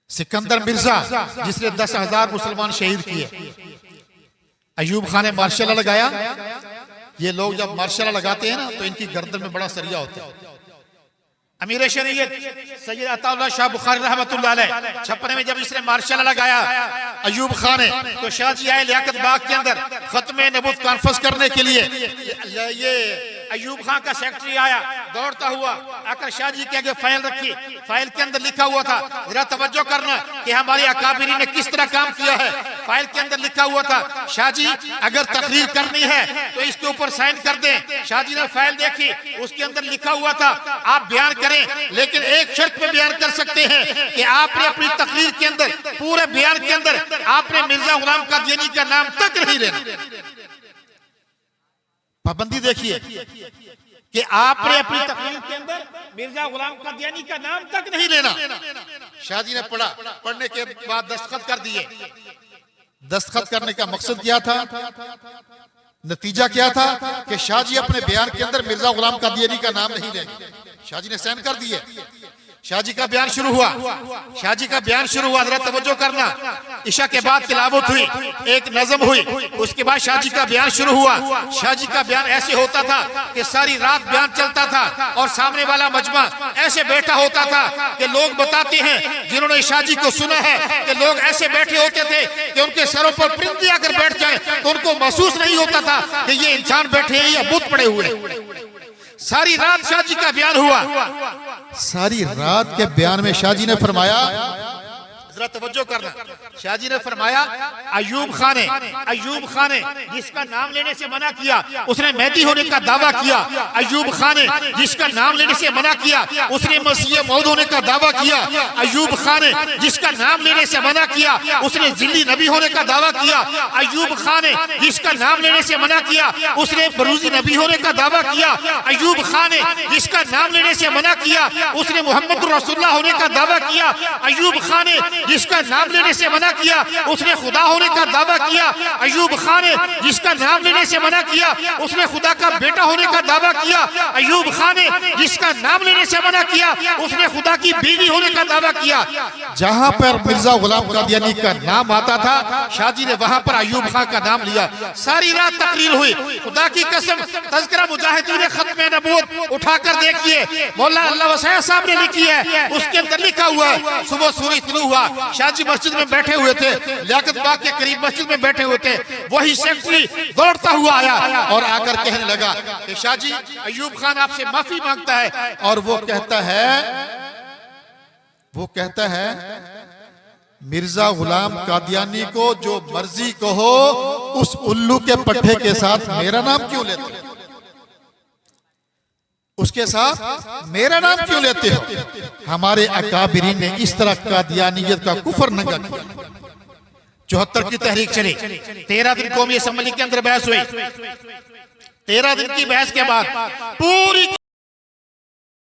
सिकंदर मिर्जा जिसने 10,000 मुसलमान शहीद किए, अयूब खान ने मार्शल लगाया। ये लोग जब मार्शल लगाते हैं ना तो इनकी गर्दन में बड़ा सरिया होता है। अमीर शरीयत सैयद अताउल्लाह शाह बुखारी रहमतुल्लाह अलैह 56 में जब इसने मार्शल लगाया अयूब खान ने, तो शाहजी आए लियाकत बाग के अंदर खत्म नबूत कॉन्फ्रेंस करने के लिए। ये अयूब खान का सेक्रेटरी आया दौड़ता हुआ आकर शाहजी के आगे फाइल रखी। फाइल के अंदर लिखा हुआ था, जरा तवज्जो करना कि हमारे अकाबिरी ने किस तरह काम किया है। फाइल के अंदर लिखा हुआ था, शाहजी अगर तकरीर करनी है तो इसके ऊपर साइन कर दें। शाहजी ने फाइल देखी, उसके अंदर लिखा हुआ था आप बयान करें, लेकिन एक शर्त पे बयान कर सकते हैं कि आपने अपनी तकरीर के अंदर, पूरे बयान के अंदर आपने मिर्जा गुलाम कादियानी का नाम तक नहीं लेना। पाबंदी देखिए कि आपने अपनी तकरीर के अंदर मिर्जा गुलाम कादियानी का नाम तक नहीं लेना। शाहजी ने पढ़ा, पढ़ने के बाद दस्तखत कर दिए। दस्तखत करने का मकसद क्या था, नतीजा क्या था कि शाहजी अपने बयान के अंदर मिर्जा गुलाम कादियानी का नाम नहीं लेंगे। शाहजी ने साइन कर दिए। शाहजी का बयान शुरू हुआ। शाहजी का बयान शुरू हुआ, जरा तवज्जो करना। इशा के बाद तिलावत हुई, एक नज़म हुई, उसके बाद शाहजी का बयान शुरू हुआ। शाहजी का बयान ऐसे होता था कि सारी रात बयान चलता था और सामने वाला मजमा ऐसे बैठा होता था कि लोग बताते हैं जिन्होंने शाहजी को सुना है कि लोग ऐसे बैठे होते थे कि उनके सरों पर परिंदे आकर बैठ जाए तो उनको महसूस नहीं होता था कि ये इंसान बैठे हैं या बुत पड़े हुए। सारी रात शाहजी का बयान हुआ। सारी रात के बयान में शाहजी ने फरमाया, जरा तवज्जो करना, शाहजी ने फरमाया अयूब खान ने जिसका नाम लेने से मना किया उसने मेहदी होने का दावा किया। अयूब खान ने जिसका नाम लेने से मना किया उसने मसीह मौद होने का दावा किया। अयूब खान ने जिसका नाम लेने से मना किया उसने जिल्ली नबी होने का दावा किया। अयूब खान ने जिसका नाम लेने से मना किया उसने बरूजी नबी होने का दावा किया। अयूब खान ने जिसका नाम लेने से मना किया उसने मोहम्मद रसूलुल्लाह होने का दावा किया। अयूब खान ने जिसका नाम लेने से मना किया उसने खुदा होने का दावा किया। अयूब खान ने जिसका नाम लेने से मना किया उसने खुदा का बेटा होने का दावा किया। अयूब खान ने जिसका नाम लेने से मना किया उसने खुदा की बीवी होने का दावा किया। जहां पर मिर्जा गुलाम कादियानी का नाम आता था शाहजी ने वहां पर अयूब खान का नाम लिया। सारी रात तकरीर हुई। खुदा की कसम तज़किरा मुजाहिदीन खत्म नबूवत उठाकर देखिए, मौला अल्लाह वसाया साहब ने लिखी है, उसके अंदर लिखा हुआ है सुबह सूरज तुलू हुआ, शाहजी मस्जिद में बैठे हुए थे, लियाकत बाग के करीब मस्जिद में बैठे हुए थे। वही सेक्रेटरी दौड़ता हुआ आया और आकर कहने लगा कि शाहजी अयूब खान आपसे माफी मांगता है। और वो कहता है मिर्जा गुलाम कादियानी को जो मर्जी कहो, उस उल्लू के पट्टे के साथ मेरा नाम क्यों लेते हो, उसके साथ मेरा नाम क्यों लेते हो। हमारे अकाबिरीन ने इस तरह कादियानियत का कुफर नंगा किया। 74 की तहरीक चली, 13 दिन कौमी असम्बली के अंदर बहस हुई। 13 दिन की बहस के बाद पूरी